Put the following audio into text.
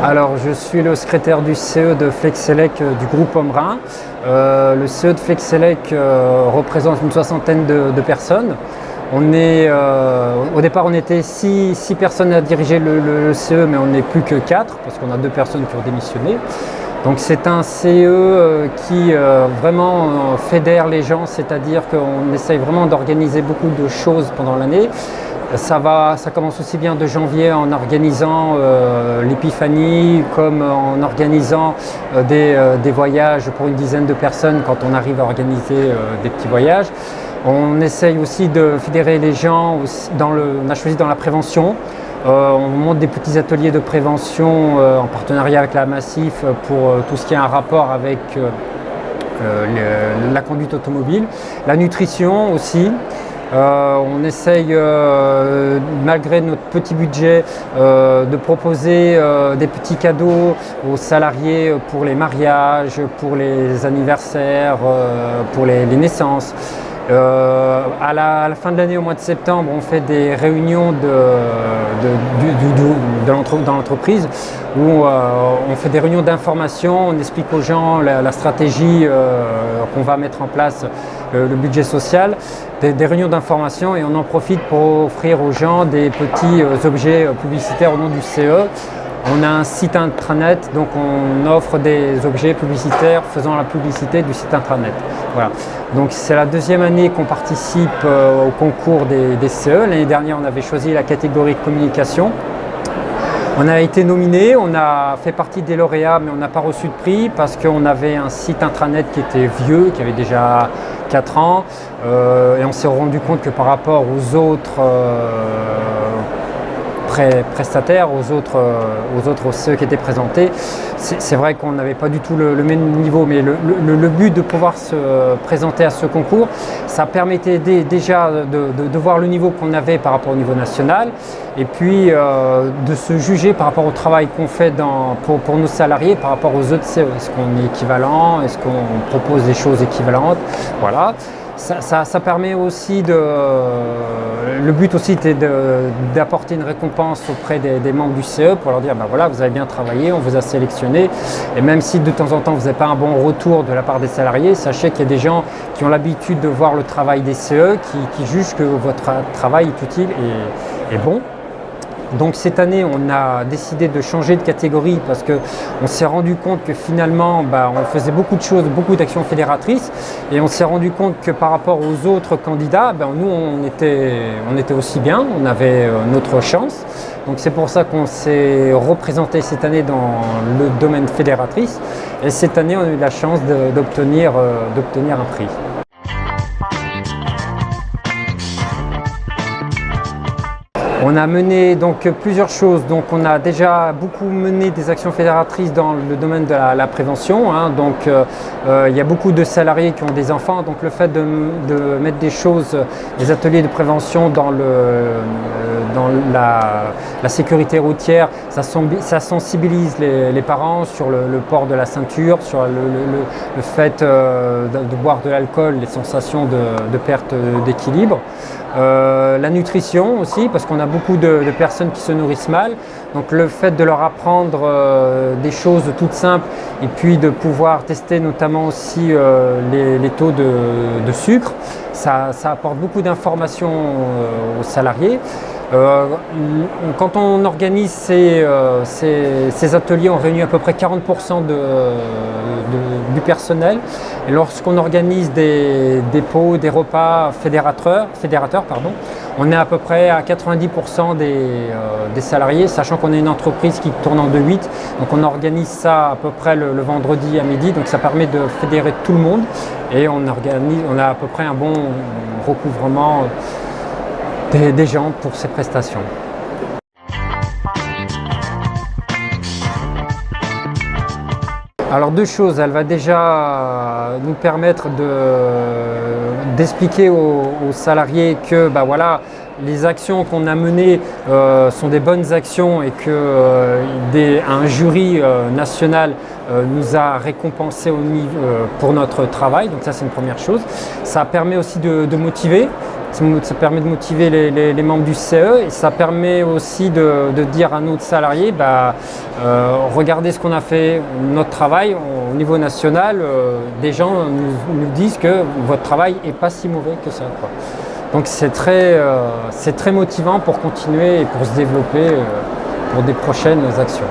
Alors, je suis le secrétaire du CE de Flexelec du groupe Ombrun. Le CE de Flexelec représente une soixantaine de personnes. Au départ, on était 6 personnes à diriger le CE, mais on n'est plus que 4 parce qu'on a 2 personnes qui ont démissionné. Donc c'est un CE qui vraiment fédère les gens, c'est-à-dire qu'on essaye vraiment d'organiser beaucoup de choses pendant l'année. Ça commence aussi bien de janvier en organisant l'épiphanie, comme en organisant des voyages pour une dizaine de personnes quand on arrive à organiser des petits voyages. On essaye aussi de fédérer les gens, on a choisi dans la prévention. On monte des petits ateliers de prévention en partenariat avec la Massif pour tout ce qui a un rapport avec la conduite automobile. La nutrition aussi. On essaye, malgré notre petit budget, de proposer des petits cadeaux aux salariés pour les mariages, pour les anniversaires, pour les naissances. À la fin de l'année, au mois de septembre, on fait des réunions dans l'entreprise où on fait des réunions d'information, on explique aux gens la stratégie qu'on va mettre en place, le budget social, des réunions d'information, et on en profite pour offrir aux gens des petits objets publicitaires au nom du CE. On a un site intranet, donc on offre des objets publicitaires faisant la publicité du site intranet. Voilà. Donc c'est la deuxième année qu'on participe au concours des CE. L'année dernière, on avait choisi la catégorie communication. On a été nominé, on a fait partie des lauréats, mais on n'a pas reçu de prix parce qu'on avait un site intranet qui était vieux, qui avait déjà 4 ans. Et on s'est rendu compte que par rapport aux autres prestataires, aux autres CE qui étaient présentés, c'est vrai qu'on n'avait pas du tout le même niveau, mais le but de pouvoir se présenter à ce concours, ça permettait déjà de voir le niveau qu'on avait par rapport au niveau national, et puis de se juger par rapport au travail qu'on fait pour nos salariés par rapport aux autres CE. Est-ce qu'on est équivalent? Est-ce qu'on propose des choses équivalentes? Voilà. Ça permet aussi le but aussi était d'apporter une récompense auprès des membres du CE pour leur dire ben voilà, vous avez bien travaillé, on vous a sélectionné, et même si de temps en temps vous n'avez pas un bon retour de la part des salariés, sachez qu'il y a des gens qui ont l'habitude de voir le travail des CE, qui jugent que votre travail est utile et bon. Donc cette année, on a décidé de changer de catégorie parce qu'on s'est rendu compte que finalement, on faisait beaucoup de choses, beaucoup d'actions fédératrices, et on s'est rendu compte que par rapport aux autres candidats, nous on était aussi bien, on avait notre chance. Donc c'est pour ça qu'on s'est représenté cette année dans le domaine fédératrice, et cette année on a eu la chance d'obtenir un prix. On a mené donc plusieurs choses. Donc on a déjà beaucoup mené des actions fédératrices dans le domaine de la prévention. Donc il y a beaucoup de salariés qui ont des enfants. Donc le fait de mettre des ateliers de prévention dans la sécurité routière, ça sensibilise les parents sur le port de la ceinture, sur le fait de boire de l'alcool, les sensations de perte d'équilibre. La nutrition aussi, parce qu'on a beaucoup de personnes qui se nourrissent mal, donc le fait de leur apprendre des choses toutes simples, et puis de pouvoir tester notamment aussi les taux de sucre, ça apporte beaucoup d'informations aux salariés. Quand on organise ces ateliers, on réunit à peu près 40% du personnel. Et lorsqu'on organise des dépôts, des repas fédérateurs, on est à peu près à 90% des salariés, sachant qu'on est une entreprise qui tourne en 2/8. Donc on organise ça à peu près le vendredi à midi, donc ça permet de fédérer tout le monde. Et on a à peu près un bon recouvrement des gens pour ces prestations. Alors deux choses, elle va déjà nous permettre d'expliquer aux salariés que voilà, les actions qu'on a menées sont des bonnes actions et qu'un jury national nous a récompensé pour notre travail. Donc ça, c'est une première chose. Ça permet aussi de motiver. Ça permet de motiver les membres du CE et ça permet aussi de dire à nos salariés, regardez ce qu'on a fait, notre travail au niveau national, des gens nous disent que votre travail n'est pas si mauvais que ça, quoi. Donc c'est très motivant pour continuer et pour se développer pour des prochaines actions.